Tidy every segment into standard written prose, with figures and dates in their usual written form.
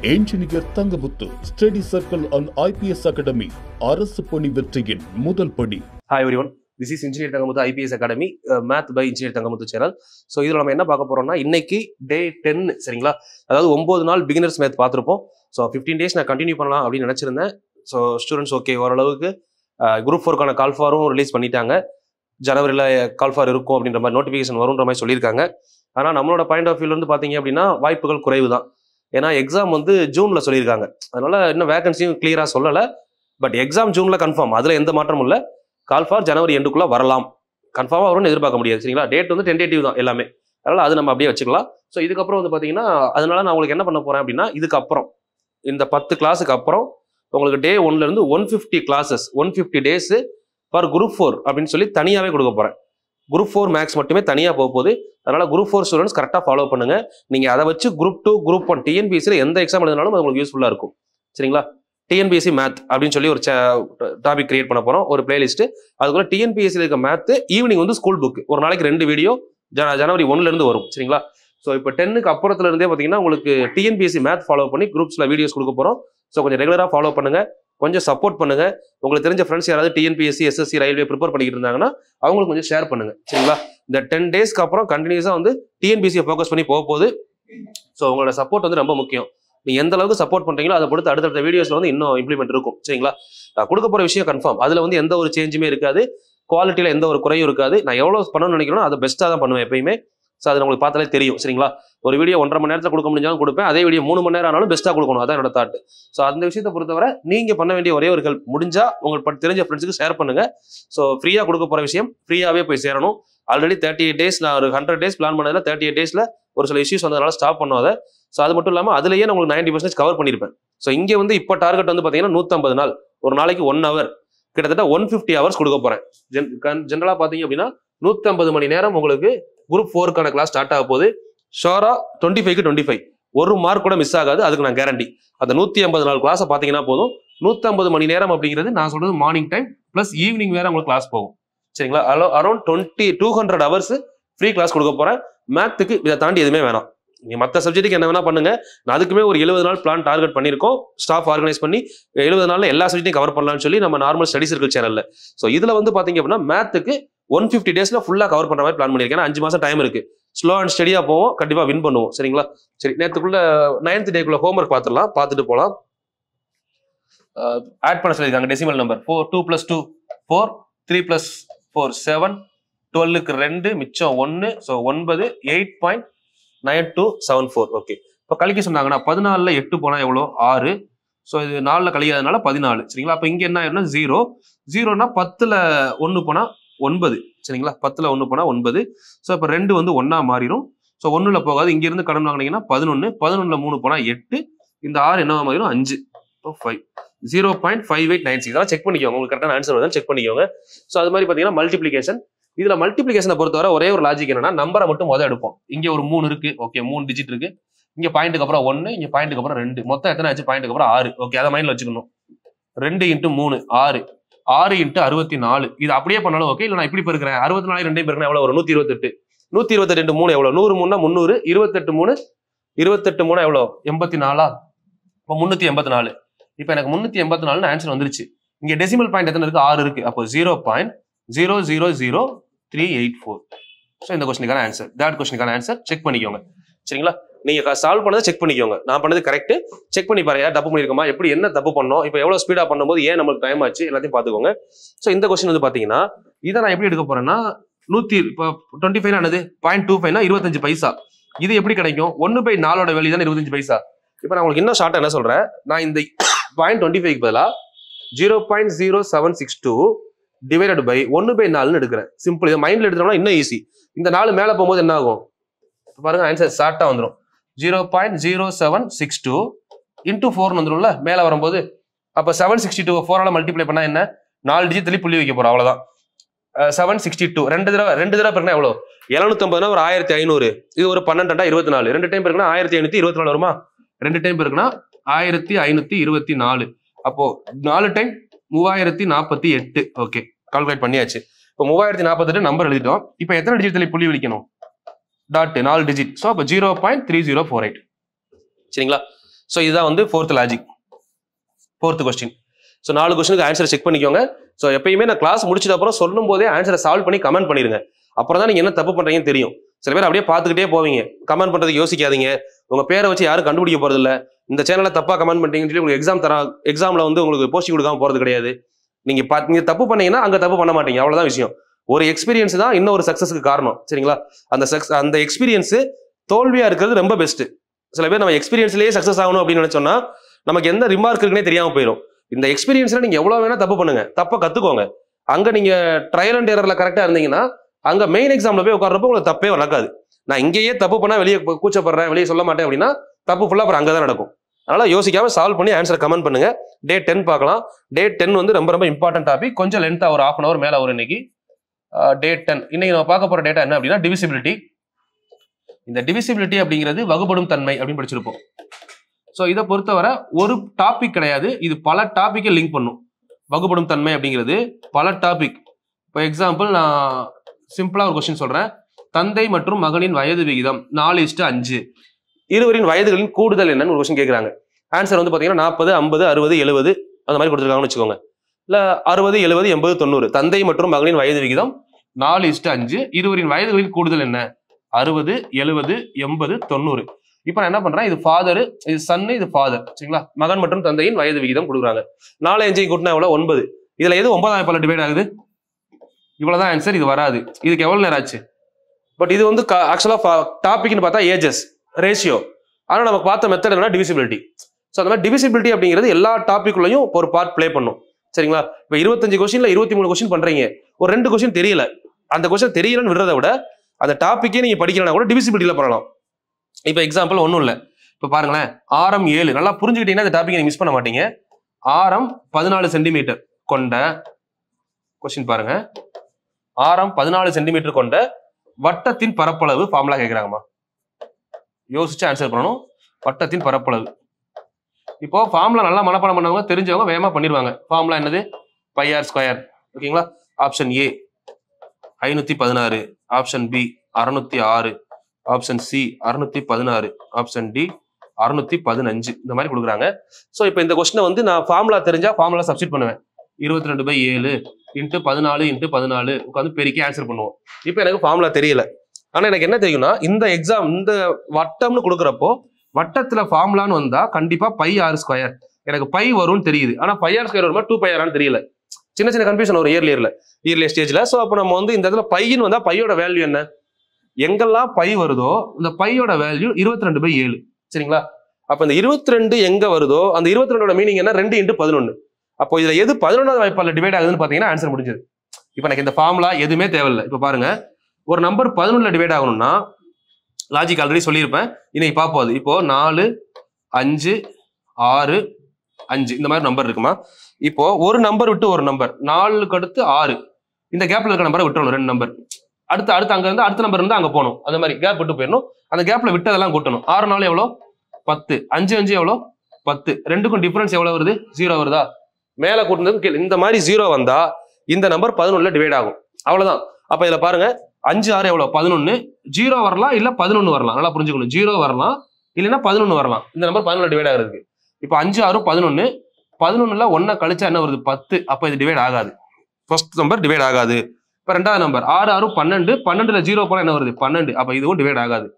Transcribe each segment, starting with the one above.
Engineer Thangamuthu study circle and IPS academy அரசு பணி வெற்றியின் முதல் படி. Hi everyone, this is Engineer Thangamuthu IPS Academy, Math by Engineer Thangamuthu channel. So இதில் நம்ம என்ன பார்க்க போறோம்னா இன்னைக்கு டே 10 சரிங்களா, அதாவது 9 நாள் பிகினர்ஸ் மேத் பார்த்துருப்போம். ஸோ 15 days நான் கண்டினியூ பண்ணலாம் அப்படின்னு நினச்சிருந்தேன். ஸோ ஸ்டூடெண்ட்ஸ் ஓகே ஓரளவுக்கு குரூப் 4க்கான கால் ஃபாரும் ரிலீஸ் பண்ணிட்டாங்க. ஜனவரியில் கால் ஃபார் இருக்கும் அப்படின்ற மாதிரி நோட்டிஃபிகேஷன் வரும்ன்ற மாதிரி சொல்லியிருக்காங்க. ஆனால் நம்மளோட பாயிண்ட் ஆஃப் வியூலேருந்து பார்த்தீங்க அப்படின்னா வாய்ப்புகள் குறைவு தான். ஏன்னா எக்ஸாம் வந்து ஜூனில் சொல்லியிருக்காங்க, அதனால இன்னும் வேகன்சியும் கிளியராக சொல்லலை. பட் எக்ஸாம் ஜூனில் கன்ஃபார்ம், அதில் எந்த மாற்றமும் இல்லை. கால் ஃபார் ஜனவரி எண்டுக்குள்ளே வரலாம், கன்ஃபார்மாக வரும்னு எதிர்பார்க்க முடியாது சரிங்களா. டேட் வந்து டென்டேட்டிவ் தான் எல்லாமே, அதனால் அது நம்ம அப்படியே வச்சுக்கலாம். ஸோ இதுக்கப்புறம் வந்து பார்த்தீங்கன்னா அதனால நான் உங்களுக்கு என்ன பண்ண போகிறேன் அப்படின்னா, இதுக்கப்புறம் இந்த 10 கிளாஸுக்கு அப்புறம் உங்களுக்கு டே 1லேருந்து 150 கிளாஸஸ் 150 டேஸு ஃபார் குரூப் 4 அப்படின்னு சொல்லி தனியாகவே கொடுக்க போகிறேன். குரூப் 4 மேக்ஸ் மட்டுமே தனியாக போக போகுது. அதனால் குரூப் 4 ஸ்டூடெண்ட்ஸ் கரெக்டாக ஃபாலோ பண்ணுங்கள். நீங்கள் அதை வச்சு குரூப் 2 குரூப் 1 டிஎன்பிஎஸ்சியில் எந்த எக்ஸாம் எழுதினாலும் அது உங்களுக்கு யூஸ்ஃபுல்லாக இருக்கும் சரிங்களா. டிஎன்பிஎஸ்சி மேத் அப்படின்னு சொல்லி ஒரு டாபிக் கிரியேட் பண்ண போகிறோம், ஒரு பிளேலிஸ்ட்டு. அதுக்குள்ள டிஎன்பிஎஸ்சியில் இருக்க மேத்து ஈவினிங் வந்து ஸ்கூல் புக் ஒரு நாளைக்கு 2 வீடியோ ஜனவரி 1லேருந்து வரும் சரிங்களா. ஸோ இப்போ 10க்கு அப்புறத்துல இருந்தே பார்த்தீங்கன்னா உங்களுக்கு டிஎன்பிஎஸ்சி மேத் ஃபாலோ பண்ணி குரூப்ஸில் வீடியோஸ் கொடுக்க போகிறோம். ஸோ கொஞ்சம் ரெகுலராக ஃபாலோ பண்ணுங்கள், கொஞ்சம் சப்போர்ட் பண்ணுங்கள். உங்களுக்கு தெரிஞ்ச ஃப்ரெண்ட்ஸ் யாராவது டிஎன்பிஎஸ்சி எஸ்எஸ்சி ரயில்வே ப்ரிப்பேர் பண்ணிக்கிட்டு இருந்தாங்கன்னா அவங்களுக்கு கொஞ்சம் ஷேர் பண்ணுங்க சரிங்களா. இந்த 10 டேஸ்க்கு அப்புறம் கண்டினியூஸாக வந்து டிஎன்பிஎஸ்சியை ஃபோக்கஸ் பண்ணி போக போகுது. ஸோ உங்களோட சப்போர்ட் வந்து ரொம்ப முக்கியம். நீங்கள் எந்த அளவுக்கு சப்போர்ட் பண்ணுறீங்களோ அதை பொறுத்து அடுத்தடுத்த வீடியோஸில் வந்து இன்னும் இம்ப்ளிமெண்ட் இருக்கும் சரிங்களா. நான் கொடுக்க போகிற விஷயம் கன்ஃபார்ம், அதில் வந்து எந்த ஒரு சேஞ்சுமே இருக்காது, குவாலிட்டியில் எந்த ஒரு குறையும் இருக்காது. நான் எவ்வளோ பண்ணணும்னு நினைக்கிறேனோ அதை பெஸ்ட்டாக தான் பண்ணுவேன் எப்பயுமே. ஸோ அது உங்களுக்கு பார்த்தாலே தெரியும் சரிங்களா. ஒரு வீடியோ 1.5 மணி நேரத்தில் கொடுக்க முடிஞ்சாலும் கொடுப்பேன், அதே வீடியோ 3 மணி நேரம் ஆனாலும் பெஸ்ட்டாக கொடுக்கணும், அதான் என்னோட தாட். ஸோ அந்த விஷயத்தை பொறுத்தவரை நீங்கள் பண்ண வேண்டிய ஒரே ஒரு ஹெல்ப், முடிஞ்சால் உங்களுக்கு தெரிஞ்ச ஃப்ரெண்ட்ஸுக்கு ஷேர் பண்ணுங்க. ஸோ ஃப்ரீயாக கொடுக்க போகிற விஷயம் ஃப்ரீயாகவே போய் சேரணும். ஆல்ரெடி 38 டேஸ் நான் ஒரு 100 டேஸ் பிளான் பண்ணதில் 38 டேஸில் ஒரு சில இஷ்யூஸ் வந்ததுனால ஸ்டாப் பண்ணாத. ஸோ அது மட்டும் இல்லாமல் அதுலேயே நான் உங்களுக்கு 90% கவர் பண்ணியிருப்பேன். ஸோ இங்கே வந்து இப்போ டார்கெட் வந்து பார்த்தீங்கன்னா 150 நாள், ஒரு நாளைக்கு 1 hour, கிட்டத்தட்ட 150 hours கொடுக்க போகிறேன். ஜென்ரலாக பார்த்தீங்க அப்படின்னா 150 மணி நேரம் உங்களுக்கு குரூப் 4க்கான கிளாஸ் ஸ்டார்ட் ஆக போகுது. ஷோரா 25க்கு 25 ஒரு மார்க் கூட மிஸ் ஆகாது, அதுக்கு நான் கேரண்டி. அந்த 150 நாள் கிளாஸை பார்த்தீங்கன்னா போதும். 150 மணி நேரம் அப்படிங்கிறது நான் சொல்றது மார்னிங் டைம் ப்ளஸ் ஈவினிங் வேற உங்களுக்கு கிளாஸ் போகும் சரிங்களா. அரௌண்ட் 200 hours ஃப்ரீ கிளாஸ் கொடுக்க போறேன். மேத்துக்கு இதை தாண்டி எதுவுமே வேணாம், நீங்க மற்ற சப்ஜெக்ட்டுக்கு என்ன வேணா பண்ணுங்க. நான் அதுக்குமே ஒரு 70 நாள் பிளான் டார்கெட் பண்ணியிருக்கோம், ஸ்டாஃப் ஆர்கனைஸ் பண்ணி 70 நாள்ல எல்லா சப்ஜெக்ட்டையும் கவர் பண்ணலாம்னு சொல்லி நம்ம நார்மல் ஸ்டடி சர்க்கிள் சேனல்ல. ஸோ இதுல வந்து பாத்தீங்க அப்படின்னா மேத்துக்கு 150 டேஸ்ல ஃபுல்லா கவர் பண்ற மாதிரி பிளான் பண்ணியிருக்கேன். 5 மாசம் டைம் இருக்கு, ஸ்லோ அண்ட் ஸ்டடியா போவோம், கண்டிப்பா வின் பண்ணுவோம் சரிங்களா. சரி, நேற்றுக்குள்ள 9th டேக்குள்ள ஹோம்ஒர்க் பார்த்துடலாம், பார்த்துட்டு போகலாம். ஆட் பண்ண சொல்லியிருக்காங்க டெசிமல் நம்பர் 2 + 2 4, 3 + 4 7, 12க்கு 2 மிச்சம் 1, ஸோ 9 8.9274. ஓகே, இப்போ கழிக்க சொன்னாங்கன்னா 14ல் 8 போனால் எவ்வளோ 6, ஸோ இது 4ல் கழிக்காதனால 14 சரிங்களா. அப்போ இங்கே என்ன ஆயிரும்னா 0, 0னா 10ல் 1 போனால் 9 சரிங்களா. 10ல் 1 போனால் 9, ஸோ இப்போ 2 வந்து 1ஆ மாறிடும். ஸோ 1ல் போகாது, இங்கிருந்து கடன் வாங்கினீங்கன்னா 11, 11ல் 3 போனால் 8, இந்த 6 என்னவா மாறிடும் 5, இப்போ 5, 0.5896. இதெல்லாம் செக் பண்ணிக்கோங்க, உங்களுக்கு கரெக்டான ஆன்சர் வருதுன்னு செக் பண்ணிக்கோங்க. ஸோ அது மாதிரி பார்த்தீங்கன்னா மல்டிப்ளிகேஷன். இதில் மல்டிப்ளிகேஷனை பொறுத்தவரை ஒரே ஒரு லாஜிக் என்னன்னா, நம்பரை மட்டும் முதல் எடுப்போம். இங்கே ஒரு 3 இருக்கு, ஓகே 3 டிஜிட் இருக்கு. இங்கே பாயிண்ட்டுக்கு அப்புறம் 1, இங்கே பாயிண்ட்டுக்கு அப்புறம் 2, மொத்தம் எத்தனை ஆச்சு பாயிண்ட்டுக்கு அப்புறம் 6. ஓகே, அதை மைண்ட்ல வச்சுக்கணும். 2 × 3 6, 6 × 64. இது அப்படியே பண்ணாலும் ஓகே, இல்லை நான் இப்படி பெருக்கிறேன் 64 2 பெருக்கிறேன் எவ்வளோ வரும் 128. 128 3 எவ்வளோ 100 3 300, 28 3 28 3 எவ்வளோ 84. இப்போ 384. இப்போ எனக்கு 384 ஆன்சர் வந்துருச்சு. இங்கே டெசிமல் பாயிண்ட் எத்தனை இருக்கு 6 இருக்கு, அப்போ 0.000384. ஸோ இந்த கொஸ்டினுக்கான ஆன்சர், தேர்ட் கொஸ்டினுக்கான ஆன்சர் செக் பண்ணிக்கோங்க சரிங்களா. நீங்க சால்வ் பண்ணதை செக் பண்ணிக்கோங்க, நான் பண்ணது கரெக்ட் செக் பண்ணி பாருங்க. தப்பு பண்ணிருக்கோமா, எப்படி என்ன தப்பு பண்ணோம், இப்போ எவ்வளவு ஸ்பீடா பண்ணும்போது ஏன் நமக்கு டைம் ஆச்சு, எல்லாத்தையும் பாத்துக்கோங்க. ஸோ இந்த கொஸ்டின் வந்து பாத்தீங்கன்னா இதை நான் எப்படி எடுக்க போறேன்னா 25 ஆனது 0.25னா 25 பைசா. இது எப்படி கிடைக்கும் 1/4 வேல்யூ தான் 25 பைசா. இப்போ நான் உங்களுக்கு இன்னும் ஷார்ட்டா என்ன சொல்றேன், நான் இந்த 0.25க்கு பதிலாக 0.0762 டிவைடட் பை 1/4 எடுக்கிறேன். சிம்பிள், இதை மைண்ட்ல எடுத்தோம்னா இன்னும் ஈஸி. இந்த 4 மேல போகும்போது என்ன ஆகும் பாருங்க, ஆன்சர் ஷார்ட்டா வந்துடும். 0.0762 × 4 வந்துடும்ல மேல வரும்போது. அப்ப 762 4ஆல மல்டிப்ளை பண்ணா என்ன 4 டிஜிட் தள்ளி புள்ளி வைக்க போறோம், அவ்வளவுதான். 762 2 தடவை பெருக்கினா எவ்வளோ 750னா ஒரு 1500, இது ஒரு 12 24, 2 டைம் பெருக்கினா 1524 வருமா, 2 டைம் பெருக்கினா 1524. அப்போ 4 டைம் 3048. ஓகே, கால்குலேட் பண்ணியாச்சு. இப்போ 3048 நம்பர் எழுதிட்டோம். இப்போ எத்தனை டிஜிட் தள்ளி புள்ளி வைக்கணும் டாட் 4 டிஜிட், ஸோ அப்போ 0.3048 சரிங்களா. ஸோ இதுதான் வந்து fourth logic, fourth question. So 4 கொஸ்டினுக்கு ஆன்சர் செக் பண்ணிக்கோங்க. ஸோ எப்பயுமே நான் கிளாஸ் முடிச்சிட்ட அப்புறம் சொல்லும் போதே ஆன்சரை சால்வ் பண்ணி கமெண்ட் பண்ணிடுங்க. அப்புறம் தான் நீங்க என்ன தப்பு பண்றீங்கன்னு தெரியும். சில பேர் அப்படியே பார்த்துக்கிட்டே போவீங்க, கமெண்ட் பண்றதுக்கு யோசிக்காதீங்க. உங்க பேரை வச்சு யாரும் கண்டுபிடிக்க போறது இல்ல. இந்த சேனலை தப்பா கமெண்ட் பண்ணிட்டீங்கன்னு சொல்லி உங்களுக்கு எக்ஸாம்ல வந்து உங்களுக்கு போஸ்டிங் கொடுக்காம போறது கிடையாது. நீங்க தப்பு பண்ணீங்கன்னா அங்க தப்பு பண்ண மாட்டீங்க, அவ்வளவுதான் விஷயம். ஒரு எக்ஸ்பீரியன்ஸ் தான் இன்னொரு சக்சஸ்க்கு காரணம், சரிங்களா? அந்த எக்ஸ்பீரியன்ஸ் தோல்வியா இருக்கிறது ரொம்ப பெஸ்ட். சில பேர் நம்ம எக்ஸ்பீரியன்ஸ்லயே சக்சஸ் ஆகணும் அப்படின்னு நினைச்சோம்னா நமக்கு எந்த ரிமார்க் இருக்குன்னே தெரியாம போயிடும். இந்த எக்ஸ்பீரியன்ஸ்ல நீங்க எவ்வளவு வேணா தப்பு பண்ணுங்க, தப்ப கத்துக்கோங்க. அங்க நீங்க ட்ரையல் அண்ட் எரர்ல கரெக்டா இருந்தீங்கன்னா அங்க மெயின் எக்ஸாம்ல போய் உட்கார்றப்போ உங்களுக்கு தப்பே நடக்காது. நான் இங்கேயே தப்பு பண்ணா வெளியே கூச்சப்படுறேன், வெளியே சொல்ல மாட்டேன் அப்படின்னா தப்பு ஃபுல்லா அப்புறம் அங்கதான் நடக்கும். அதனால யோசிக்காம சால்வ் பண்ணி ஆன்சர் கமெண்ட் பண்ணுங்க. டே 10 பார்க்கலாம். டே 10 வந்து ரொம்ப ரொம்ப இம்பார்ட்டன்ட் டாபிக். கொஞ்சம் லென்த்தா ஒரு 1/2 hour மேல வரும் இன்னைக்கு. டே 10 இன்னைக்கு நம்ம பார்க்க போற டேட்டா என்ன அப்படின்னா டிவிசிபிலிட்டி. இந்த டிவிசிபிலிட்டி அப்படிங்கிறது வகுபடும் தன்மை அப்படின்னு படிச்சிருப்போம். ஸோ இதை பொறுத்தவரை ஒரு டாபிக் கிடையாது, இது பல டாபிக்கை லிங்க் பண்ணும். வகுபடும் தன்மை அப்படிங்கிறது பல டாபிக். இப்போ எக்ஸாம்பிள் நான் சிம்பிளா ஒரு கொஸ்டின் சொல்றேன். தந்தை மற்றும் மகனின் வயது விகிதம் 4:5. இருவரின் வயதுகளின் கூடுதல் என்னன்னு ஒரு கொஸ்டின் கேட்குறாங்க. ஆன்சர் வந்து பார்த்தீங்கன்னா 40, 50, 60, 70 அந்த மாதிரி கொடுத்துருக்காங்கன்னு வச்சுக்கோங்க. இல்லை 60, 70, 80, 90. தந்தை மற்றும் மகனின் வயது விகிதம் 4:5. இருவரின் வயதுகளின் கூடுதல் என்ன? 60, 70, 80, 90. இப்போ நான் என்ன பண்றேன், இது ஃபாதர், இது சன், இது ஃபாதர், சரிங்களா? மகன் மற்றும் தந்தையின் வயது விகிதம் கொடுக்குறாங்க. 4 5 கூட்டினா எவ்வளோ? 9. இதுல எது 9ஆம் வாய்ப்பால டிவைட் ஆகுது? இவ்வளவுதான் ஆன்சர். இது வராது. இதுக்கு எவ்வளவு நேரம் ஆச்சு? பட் இது வந்து ஆக்சுவலா டாபிக்னு பார்த்தா ஏஜஸ் ரேஷியோ. ஆனா நமக்கு பார்த்த மெத்தட் என்ன? டிவிசிபிலிட்டி. ஸோ அந்த மாதிரி டிவிசிபிலிட்டி அப்படிங்கிறது எல்லா டாபிக்லையும் ஒரு பார்ட் பிளே பண்ணும், சரிங்களா? இப்போ 25 கொஸ்டின்ல 23 கொஸ்டின் பண்றீங்க, ஒரு 2 கொஸ்டின் தெரியல, அந்த கொஸ்டின் தெரியலன்னு விடுறத விட அந்த டாபிக்கே நீங்க படிக்கலாம் கூட டிவிசிபிலிட்டியில பண்ணலாம். இப்போ எக்ஸாம்பிள் ஒன்றும் இல்லை. இப்போ பாருங்களேன், ஆரம் 7 நல்லா புரிஞ்சுக்கிட்டீங்கன்னா இந்த டாபிக் நீங்க மிஸ் பண்ண மாட்டீங்க. ஆரம் 14 சென்டிமீட்டர் கொண்ட கொஸ்டின் பாருங்க. ஆரம் 14 சென்டிமீட்டர் கொண்ட வட்டத்தின் பரப்பளவு ஃபார்முலா கேட்கிறாங்கம்மா. யோசிச்சு ஆன்சர் பண்ணணும். வட்டத்தின் பரப்பளவு. இப்போ ஃபார்முலா நல்லா மனப்பாடம் பண்ணவங்க தெரிஞ்சவங்க வேகமா பண்ணிடுவாங்க. ஃபார்முலா என்னது? πr². ஓகேங்களா? Option A 516, option B 606, option C 616, option D 615. இந்த மாதிரி கொடுக்குறாங்க. ஸோ இப்போ இந்த கொஸ்டினை வந்து நான் ஃபார்முலா தெரிஞ்சா ஃபார்முலா சப்ஸ்டிட் பண்ணுவேன். 22/7 × 14 × 14 உட்காந்து பெருக்கி ஆன்சர் பண்ணுவோம். இப்போ எனக்கு ஃபார்முலா தெரியல, ஆனா எனக்கு என்ன தெரியும்னா இந்த எக்ஸாம் இந்த வட்டம்னு கொடுக்குறப்போ வட்டத்துல ஃபார்முலான்னு வந்தா கண்டிப்பா πr². எனக்கு பை வரும்னு தெரியுது, ஆனா πr² வருமா 2πr தெரியல. சின்ன சின்ன கன்ஃபியூஷன் ஒரு இயர்லி ஸ்டேஜ்ல. ஸோ அப்போ நம்ம வந்து இந்த இடத்துல பையின்னு வந்தா பையோட வேல்யூ என்ன? எங்கெல்லாம் பை வருதோ இந்த பையோட வேல்யூ 22/7, சரிங்களா? அப்ப இந்த 22 எங்க வருதோ அந்த 22ஓட மீனிங் என்ன? 2 × 11. அப்போ இதுல எது 11ஆவது வாய்ப்பால டிவைட் ஆகுதுன்னு பாத்தீங்கன்னா ஆன்சர் முடிஞ்சது. இப்போ எனக்கு இந்த ஃபார்முலா எதுவுமே தேவையில்லை. இப்போ பாருங்க, ஒரு நம்பர் 11ல டிவைட் ஆகணும்னா லாஜிக் ஆல்ரெடி சொல்லியிருப்பேன், இன்னைக்கு பார்ப்போம். அது இப்போ 4 5 6 5 இந்த மாதிரி நம்பர் இருக்குமா? இப்போ ஒரு நம்பர் விட்டு ஒரு நம்பர், 4க்கு அடுத்து 6, இந்த கேப்ல இருக்க நம்பரை விட்டுறணும் 2 நம்பர். அடுத்து அங்க இருந்து அடுத்த நம்பர் இருந்தா அங்க போகணும். அந்த மாதிரி கேப் விட்டு போயிடணும். அந்த கேப்ல விட்டதெல்லாம் கூட்டணும். 6 4 எவ்வளோ? 10. 5 5 எவ்வளோ? 10. ரெண்டுக்கும் டிஃபரன்ஸ் எவ்வளவு வருது? 0 வருதா? மேல கூட்டினது இந்த மாதிரி 0 வந்தா இந்த நம்பர் 11ல டிவைட் ஆகும். அவ்வளவுதான். அப்ப இதுல பாருங்க, 5 6 எவ்வளவு? 11. 0 வரலாம், இல்ல 11 வரலாம். நல்லா புரிஞ்சுக்கணும். 0 வரலாம், இல்லைன்னா 11 வரலாம். இந்த நம்பர் 11ல டிவைட் ஆகுறதுக்கு. இப்போ 5 6 11. 11ல 1 கழிச்சா என்ன வருது? 10. அப்ப இது டிவைட் ஆகாது. ஃபர்ஸ்ட் நம்பர் டிவைட் ஆகாது. இப்ப ரெண்டாவது நம்பர் 6 6 12. 12ல 0 போல என்ன வருது? 12. அப்ப இதுவும் டிவைட் ஆகாது.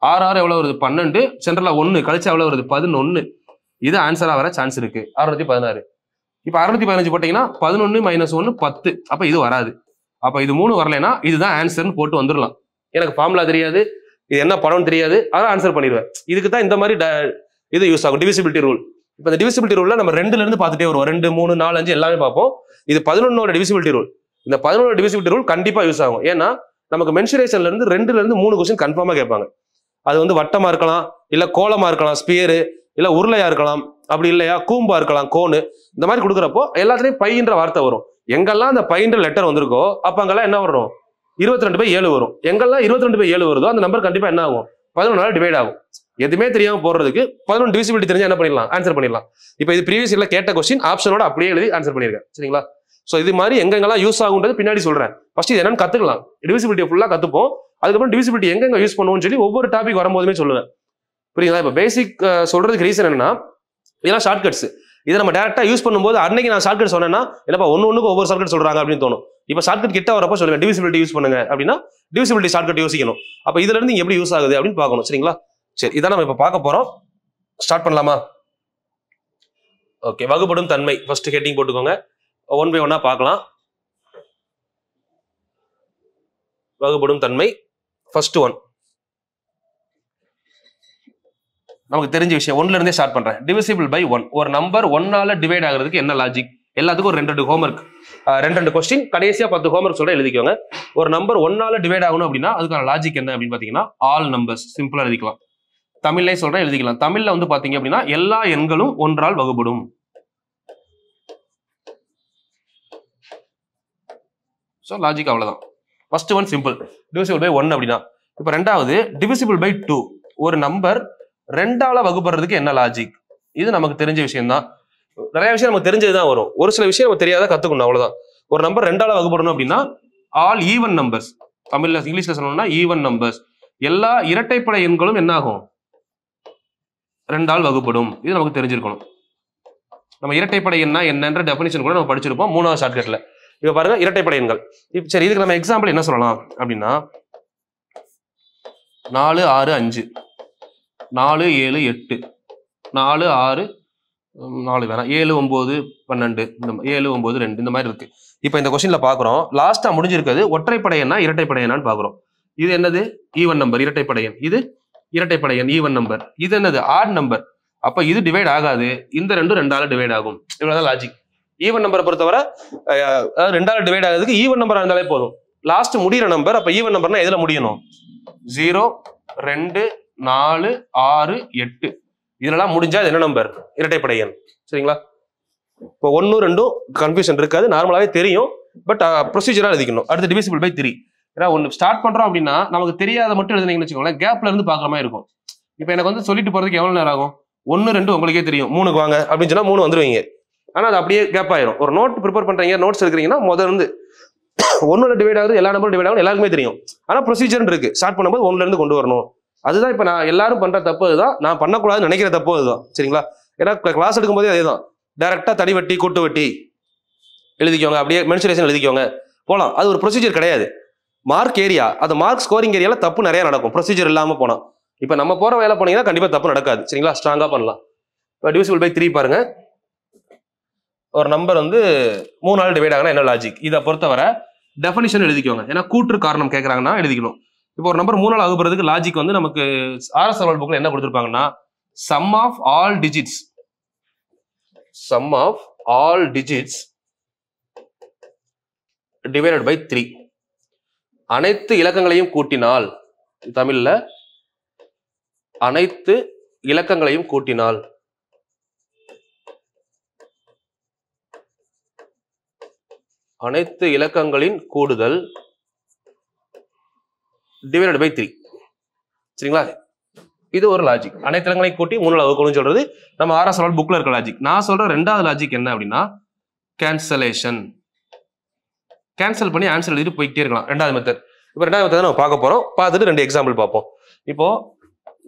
6 6 எவ்வளவு வருது? 12. சென்டர்ல 1 கழிச்சா எவ்வளவு வருது? 11. இது ஆன்சரா வர சான்ஸ் இருக்கு. 616. இப்ப 615 போட்டீங்கன்னா 11 - 1 10. அப்ப இது வராது. அப்ப இது 3 வரலைன்னா இதுதான் ஆன்சர்னு போட்டு வந்துடலாம். எனக்கு ஃபார்முலா தெரியாது, இது என்ன படம்னு தெரியாது, அதான் ஆன்சர் பண்ணிடுவேன். இதுக்கு தான் இந்த மாதிரி இது யூஸ் ஆகும், டிவிசிபிலிட்டி ரூல். இப்போ இந்த டிவிசிபிலிட்டி ரூல்ல நம்ம 2ல இருந்து பார்த்துட்டே வருவோம். 2 3 4 5 எல்லாமே பார்ப்போம். இது 11ஓட டிவிசிபிலிட்டி ரூல். இந்த 11ஓட டிவிசிபிலிட்டி ரூல் கண்டிப்பா யூஸ் ஆகும். ஏன்னா நமக்கு மென்சுரேஷன்ல இருந்து 2ல இருந்து 3 கொஸ்டின் கன்ஃபார்மா கேட்பாங்க. அது வந்து வட்டமா இருக்கலாம், இல்ல கோலமா இருக்கலாம், ஸ்பியரு, இல்ல உருளையா இருக்கலாம், அப்படி இல்லையா கூம்பா இருக்கலாம், கோனு. இந்த மாதிரி கொடுக்குறப்போ எல்லாத்துலயும் பைன்ற வார்த்தை வரும். எங்கெல்லாம் அந்த பைன்ற லெட்டர் வந்திருக்கோ அப்ப அங்கெல்லாம் என்ன வரும்? 22/7 வரும். எங்கெல்லாம் 22/7 வருதோ அந்த நம்பர் கண்டிப்பா என்ன ஆகும்? 11ஆல டிவைட் ஆகும். எதுவுமே தெரியாம போறதுக்கு 11 டிவிசிபிலிட்டி தெரிஞ்சா என்ன பண்ணிடலாம்? ஆன்சர் பண்ணிடலாம். இப்போ இது ப்ரீவியஸ் இயர்ல கேட்ட கொஸ்டின் ஆப்ஷனோட அப்படியே எழுதி ஆன்சர் பண்ணிருக்கேன், சரிங்களா? ஸோ இது மாதிரி எங்கெங்கெல்லாம் யூஸ் ஆகுன்றது பின்னாடி சொல்றேன். ஃபர்ஸ்ட் இது என்னன்னு கத்துக்கலாம். டிவிசிபிலிட்டி ஃபுல்லா கத்துப்போம். அதுக்கப்புறம் டிவிசிபிலிட்டி எங்கெங்க யூஸ் பண்ணுவோம்னு சொல்லி ஒவ்வொரு டாபிக் வரும்போதுமே சொல்லுவேன். புரியுங்களா? இப்போ பேசிக் சொல்றதுக்கு ரீசன் என்னன்னா இதெல்லாம் ஷார்ட்கட்ஸ். இதை நம்ம டேரக்டா யூஸ் பண்ணும்போது அன்னைக்கு நான் ஷார்ட்கட் சொன்னேன்னா இல்லப்பா ஒன்னுக்கு ஒவ்வொரு ஷார்ட்கட் சொல்றாங்க அப்படின்னு தோணும். இப்போ ஷார்ட்கட் கிட்ட வரப்போ சொல்லுங்க டிவிசிபிலிட்டி யூஸ் பண்ணுங்க அப்படின்னா டிவிசிபிலிட்டி ஷார்ட்கட் யோசிக்கணும். அப்போ இதுல இருந்து எப்படி யூஸ் ஆகுது அப்படின்னு பார்க்கணும். சரிங்களா? சரி, இதான் நம்ம இப்போ பார்க்க போறோம். ஸ்டார்ட் பண்ணலாமா? ஓகே, வகுப்படும் தன்மை ஃபர்ஸ்ட் ஹெட்டிங் போட்டுக்கோங்க. ஒன் பை ஒன்னா பார்க்கலாம். வகுப்படும் தன்மை ஃபர்ஸ்ட் ஒன் நமக்கு தெரிஞ்ச விஷயம். ஒன்ல இருந்தே ஸ்டார்ட் பண்றேன். Divisible by 1. ஒரு நம்பர் 1ஆல டிவைட் ஆகிறதுக்கு என்ன லாஜிக்? எல்லாத்துக்கும் ஒரு 2 ஹோம்ஒர்க், 2 கொஸ்டின், கடைசியா 10 ஹோம்ஒர்க் சொல்ற எழுதிக்கோங்க. ஒரு நம்பர் 1ஆல டிவைட் ஆகணும் அப்படின்னா அதுக்கான லாஜிக் என்ன அப்படின்னு பாத்தீங்கன்னா ஆல் நம்பர்ஸ் சிம்பிளா எழுதிக்கலாம். தமிழ்லயே சொல்றேன் எழுதிக்கலாம். தமிழ்ல வந்து பாத்தீங்க அப்படின்னா எல்லா எண்களும் 1ஆல் வகுப்படும். சோ லாஜிக் அவ்வளவுதான். First one simple, divisible by 1 அப்படின்னா. இப்போ ரெண்டாவது டிவிசிபிள் பை 2. ஒரு நம்பர் 2ஆல வகுப்படுறதுக்கு என்ன லாஜிக்? இது நமக்கு தெரிஞ்ச விஷயம் தான். நிறைய விஷயம் நமக்கு தெரிஞ்சதுதான் வரும், ஒரு சில விஷயம் நம்ம தெரியாத கத்துக்கணும், அவ்வளவுதான். ஒரு நம்பர் 2ஆல வகுப்படணும் அப்படின்னா ஆல் ஈவன் நம்பர்ஸ், தமிழ்ல இங்கிலீஷ்ல சொல்லணும்னா ஈவன் நம்பர்ஸ், எல்லா இரட்டைப்படை எண்களும் என்ன ஆகும்? 2ஆல் வகுப்படும். இது நமக்கு தெரிஞ்சிருக்கணும். நம்ம இரட்டைப்படை எண்ணா என்னன்ற டெஃபினிஷன் கூட நம்ம படிச்சிருப்போம் 3வது ஷார்ட்கட்ல. இப்ப பாருங்க இரட்டைப்படை எண்கள். சரி, இதுக்கு நம்ம எக்ஸாம்பிள் என்ன சொல்லலாம் அப்படின்னா 4 6 5, 4 7 8, 4 6 4 வேணாம், 7 9 12, 7 9 2 இந்த மாதிரி இருக்கு. இப்போ இந்த கொஸ்டின்ல பாக்குறோம் லாஸ்டா முடிஞ்சிருக்கிறது ஒற்றைப்படை எண்ணா இரட்டைப்படை எண்ணான்னு பாக்குறோம். இது என்னது? ஈவன் நம்பர் இரட்டைப்படை எண். இது இரட்டைப்படை எண் ஈவன் நம்பர். இது என்னது? Add number. அப்ப இது டிவைட் ஆகாது, இந்த ரெண்டும் 2ஆல டிவைட் ஆகும். இவ்வளவுதான் லாஜிக். ஈவன் நம்பரை பொறுத்தவரை 2ஆல டிவைட் ஆகிறதுக்கு ஈவன் நம்பர் இருந்தாலே போதும். லாஸ்ட் முடிகிற நம்பர், அப்ப ஈவன் நம்பர்னா எதுல முடியணும்? 0 2 4 6 8 இதெல்லாம் முடிஞ்சா இது என்ன நம்பர்? இரட்டைப்படை எண். சரிங்களா? இப்போ 1 2 கன்ஃபியூஷன் இருக்காது, நார்மலாவே தெரியும். பட் ப்ரொசீஜரா எழுதிக்கணும். அடுத்து டிவிசிபிள் பை 3. ஏன்னா ஒன்று ஸ்டார்ட் பண்றோம் அப்படின்னா நமக்கு தெரியாத மட்டும் எழுதுனீங்கன்னு வச்சுக்கோங்களேன், கேப்ல இருந்து பாக்குற மாதிரி இருக்கும். இப்போ எனக்கு வந்து சொல்லிட்டு போறதுக்கு எவ்வளவு நேரம் ஆகும்? 1 2 உங்களுக்கே தெரியும், 3க்கு வாங்க அப்படின்னு சொன்னா 3 வந்துருவீங்க. ஆனா அது அப்படியே கேப் ஆயிரும். ஒரு நோட் ப்ரிப்பேர் பண்றீங்க, நோட்ஸ் எடுக்கிறீங்கன்னா முதல்ல இருந்து 1ல டிவைட் ஆகுது, எல்லா நம்பரும் டிவைட் ஆகும் எல்லாருக்குமே தெரியும். ஆனா ப்ரொசீஜர் இருக்கு. ஸ்டார்ட் பண்ணும்போது 1ல இருந்து கொண்டு வரணும். அதுதான் இப்ப நான் எல்லாரும் பண்ற தப்பு. அதுதான் நான் பண்ணக்கூடாதுன்னு நினைக்கிற தப்பு. அதுதான். சரிங்களா? ஏன்னா கிளாஸ் எடுக்கும் போதே அதேதான், டைரக்டா தனி வட்டி கூட்டு வட்டி எழுதிக்கோங்க, அப்படியே மென்சுரேஷன் எழுதிக்கோங்க போலாம். அது ஒரு ப்ரொசீஜர் கிடையாது. மார்க் ஏரியா, அது மார்க் ஸ்கோரிங் ஏரியால தப்பு நிறைய நடக்கும் ப்ரொசீஜர் இல்லாம போனா. இப்ப நம்ம போற வேலை போனீங்கன்னா கண்டிப்பா தப்பு நடக்காது. சரிங்களா? ஸ்ட்ராங்கா பண்ணலாம். இப்போ டிவிசிபிள் பை 3 பாருங்க. ஒரு நம்பர் வந்து 3ஆல டிவைட் ஆகுனா என்ன லாஜிக்? இதை பொறுத்தவரை டெஃபினிஷன் எழுதிக்கோங்க. ஏன்னா கூற்று காரணம் கேட்கறாங்கன்னா எழுதிக்கணும். இப்போ ஒரு நம்பர் 3ஆல வகுப்படுறதுக்கு லாஜிக் வந்து நமக்கு RS லெவல் புக்ல என்ன கொடுத்திருப்பாங்கன்னா sum of all digits divided by 3. அனைத்து இலக்கங்களையும் கூட்டினால், தமிழ்ல அனைத்து இலக்கங்களையும் கூட்டினால் அனைத்து இலக்கங்களின் கூடுதல் டிவைடட் பை 3. சரிங்களா? இது ஒரு லாஜிக். அனைத்து இலக்கங்களையும் கூட்டி 3ஆல வகுக்கணும்னு சொல்றது நம்ம RS லெவல் புக்ல இருக்க லாஜிக். நான் சொல்ற ரெண்டாவது லாஜிக் என்ன அப்படின்னா கேன்சலேஷன். கேன்சல் பண்ணி ஆன்சர் எழுதிட்டு போயிட்டே இருக்கலாம். ரெண்டாவது மெத்தட். இப்போ ரெண்டாவது மெத்தட் நம்ம பார்க்க போறோம். பார்த்துட்டு 2 எக்ஸாம்பிள் பார்ப்போம். இப்போ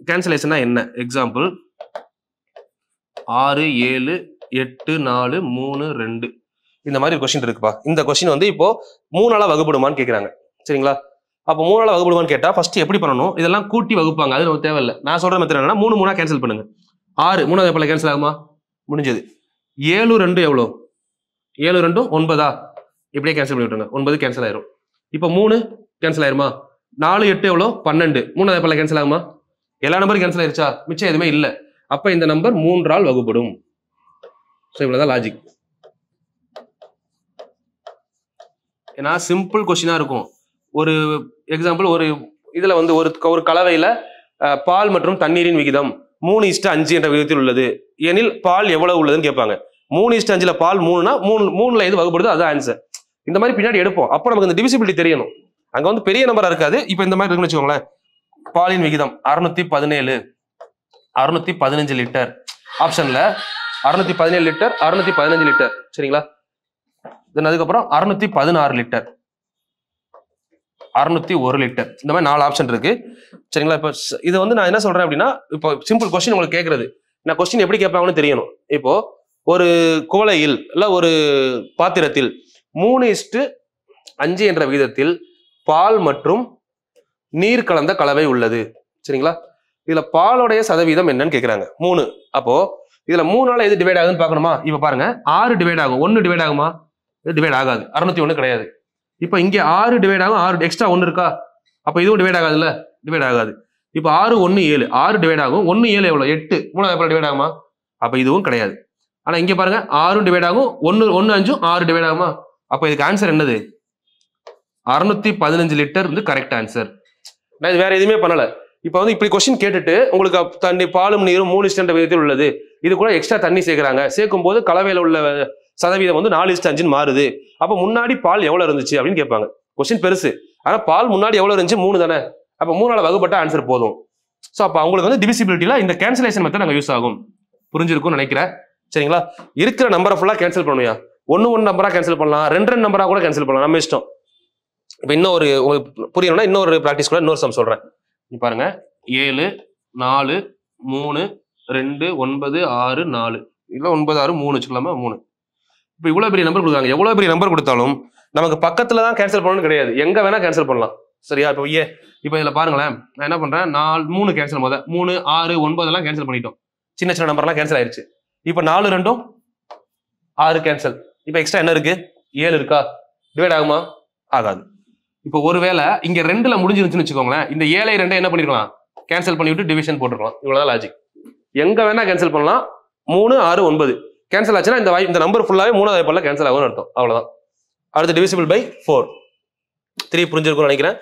கேன்சலேஷன்னா என்ன? எக்ஸாம்பிள் 6 7 8 4 3 2 இந்த மாதிரி கொஸ்டின் இருக்குப்பா. இந்த கொஸ்டின் வந்து இப்போ 3ஆல வகுப்படுமான்னு கேட்குறாங்க. சரிங்களா? அப்போ 3ஆல வகுப்படுமான்னு கேட்டா ஃபர்ஸ்ட் எப்படி பண்ணணும்? இதெல்லாம் கூட்டி வகுப்பாங்க, அது நமக்கு தேவையில்லை. நான் சொல்ற மெத்தட் என்னன்னா 3 3ஆ கேன்சல் பண்ணுங்க. 6 3வது எப்பல கேன்சல் ஆகுமா? முடிஞ்சது. 7 2 எவ்வளோ? 7 2 9ஆ? இப்படியே கேன்சல் பண்ணி விட்டுருங்க. 9 கேன்சல் ஆயிரும். இப்போ 3 கேன்சல் ஆயிருமா? 4 8 எவ்வளோ? 12. 3வது எப்பல கேன்சல் ஆகுமா? எல்லா நம்பரும் கேன்சல் ஆயிருச்சா? மிச்சம் எதுவுமே இல்லை. அப்ப இந்த நம்பர் 3ஆல் வகுப்படும். ஸோ இவ்வளவுதான் லாஜிக். ஏன்னா சிம்பிள் கொஸ்டினா இருக்கும். ஒரு எக்ஸாம்பிள், ஒரு இதுல வந்து ஒரு கலவையில பால் மற்றும் தண்ணீரின் விகிதம் 3:5 என்ற விகிதத்தில் உள்ளது எனில் பால் எவ்வளவு உள்ளதுன்னு கேட்பாங்க. 3:5ல பால் 3னா 3ல எது வகுப்படுதோ அது ஆன்சர். இந்த மாதிரி பின்னாடி எடுப்போம். அப்போ நமக்கு இந்த டிவிசிபிலிட்டி தெரியணும். அங்க வந்து பெரிய நம்பரா இருக்காது. இப்போ இந்த மாதிரி இருக்குன்னு வச்சுக்கோங்களேன். பாலின் விகிதம் 617 615 லிட்டர். ஆப்ஷன்ல 617 லிட்டர் 615 லிட்டர். சரிங்களா? அதுக்கப்புறம் 616 லிட்டர் 601 லிட்டர். இந்த மாதிரி 4 ஆப்ஷன் இருக்கு சரிங்களா. இப்போ இது வந்து நான் என்ன சொல்றேன் அப்படின்னா, இப்போ சிம்பிள் கொஸ்டின் உங்களுக்கு கேட்கறது, நான் கொஸ்டின் எப்படி கேட்பாங்கன்னு தெரியணும். இப்போ ஒரு குவளையில் இல்ல ஒரு பாத்திரத்தில் 3:5 என்ற விகிதத்தில் பால் மற்றும் நீர் கலந்த கலவை உள்ளது சரிங்களா. இதுல பாலுடைய சதவீதம் என்னன்னு கேட்கறாங்க 3. அப்போ இதுல 3ஆல எது டிவைட் ஆகுதுன்னு பார்க்கணுமா? இப்ப பாருங்க 6 டிவைட் ஆகும், 1 டிவைட் ஆகுமா? இது டிவைட் ஆகாது, 601 கிடையாது. இப்போ இங்க 6 டிவைட் ஆகும், 6 எக்ஸ்ட்ரா 1 இருக்கா, அப்ப இதுவும் டிவைட் ஆகாதுல்ல, டிவைட் ஆகாது. இப்போ 6 1 7, 6 டிவைட் ஆகும், 1 7 எவ்வளவு 8, 3 டிவைட் ஆகுமா? அப்ப இதுவும் கிடையாது. ஆனா இங்க பாருங்க 6 டிவைட் ஆகும், 1 5 6 டிவைட் ஆகுமா? அப்ப இதுக்கு ஆன்சர் என்னது? 615 லிட்டர் வந்து கரெக்ட் ஆன்சர். நான் இது வேற எதுவுமே பண்ணல. இப்போ வந்து இப்படி கொஸ்டின் கேட்டுட்டு உங்களுக்கு தண்ணி பாலும் நீரும் 3:5 விதத்தில் உள்ளது, இது கூட எக்ஸ்ட்ரா தண்ணி சேர்க்கிறாங்க, சேர்க்கும் போது கலவையில உள்ள சதவீதம் வந்து 4:5 மாறுது, அப்ப முன்னாடி பால் எவ்வளவு இருந்துச்சு அப்படின்னு கேட்பாங்க. கொஸ்டின் பெருசு, ஆனா பால் முன்னாடி எவ்வளவு இருந்துச்சு 3 தானே, அப்ப 3ஆல வகுப்பட்ட ஆன்சர் போதும். ஸோ அப்ப அவங்களுக்கு வந்து டிவிசிபிலிட்டியில இந்த கேன்சலேஷன் மெத்தட் நாங்கள் யூஸ் ஆகும். புரிஞ்சிருக்கும்னு நினைக்கிறேன் சரிங்களா. இருக்கிற நம்பரை ஃபுல்லா கேன்சல் பண்ணுவியா, 1 நம்பரா கேன்சல் பண்ணலாம், 2 நம்பரா கூட கேன்சல் பண்ணலாம், நம்ம இஷ்டம். இப்போ இன்னொரு உங்களுக்கு புரியணும்னா இன்னொரு ப்ராக்டிஸ் கூட இன்னொரு சம் சொல்றேன். பாருங்க 7 4 3 2 9 6 4 இல்ல 9 6 3 வச்சுக்கலாமா 3. இப்போ இவ்வளவு பெரிய நம்பர் கொடுக்குறாங்க, எவ்வளவு பெரிய நம்பர் கொடுத்தாலும் நமக்கு பக்கத்துல தான் கேன்சல் பண்ணணும்னு கிடையாது, எங்க வேணா கேன்சல் பண்ணலாம் சரியா. இப்போ இதுல பாருங்களேன், நான் என்ன பண்றேன் 3 கேன்சல், 3 6 9 எல்லாம் கேன்சல் பண்ணிட்டோம், சின்ன சின்ன நம்பர்லாம் கேன்சல் ஆயிருச்சு. இப்போ 4 2 6 கேன்சல். இப்போ எக்ஸ்ட்ரா என்ன இருக்கு 7 இருக்கா, டிவைட் ஆகுமா? ஆகாது. இப்போ ஒருவேளை இங்க 2ல முடிஞ்சிருச்சுன்னு வச்சுக்கோங்களேன், இந்த 7 2 என்ன பண்ணிருக்கலாம், கேன்சல் பண்ணிவிட்டு டிவிஷன் போட்டுருக்கலாம். இவ்வளவுதான் லாஜிக். எங்க வேணா கேன்சல் பண்ணலாம். 3 6 9 கேன்சல் ஆச்சுன்னா இந்த நம்பர் ஃபுல்லாவே 3வது வாய்ப்பால கேன்சல் ஆகும்னு அர்த்தம். அவ்வளவுதான். அடுத்து டிவிசிபிள் பை 4. 3 புரிஞ்சிருக்கும்னு நினைக்கிறேன்.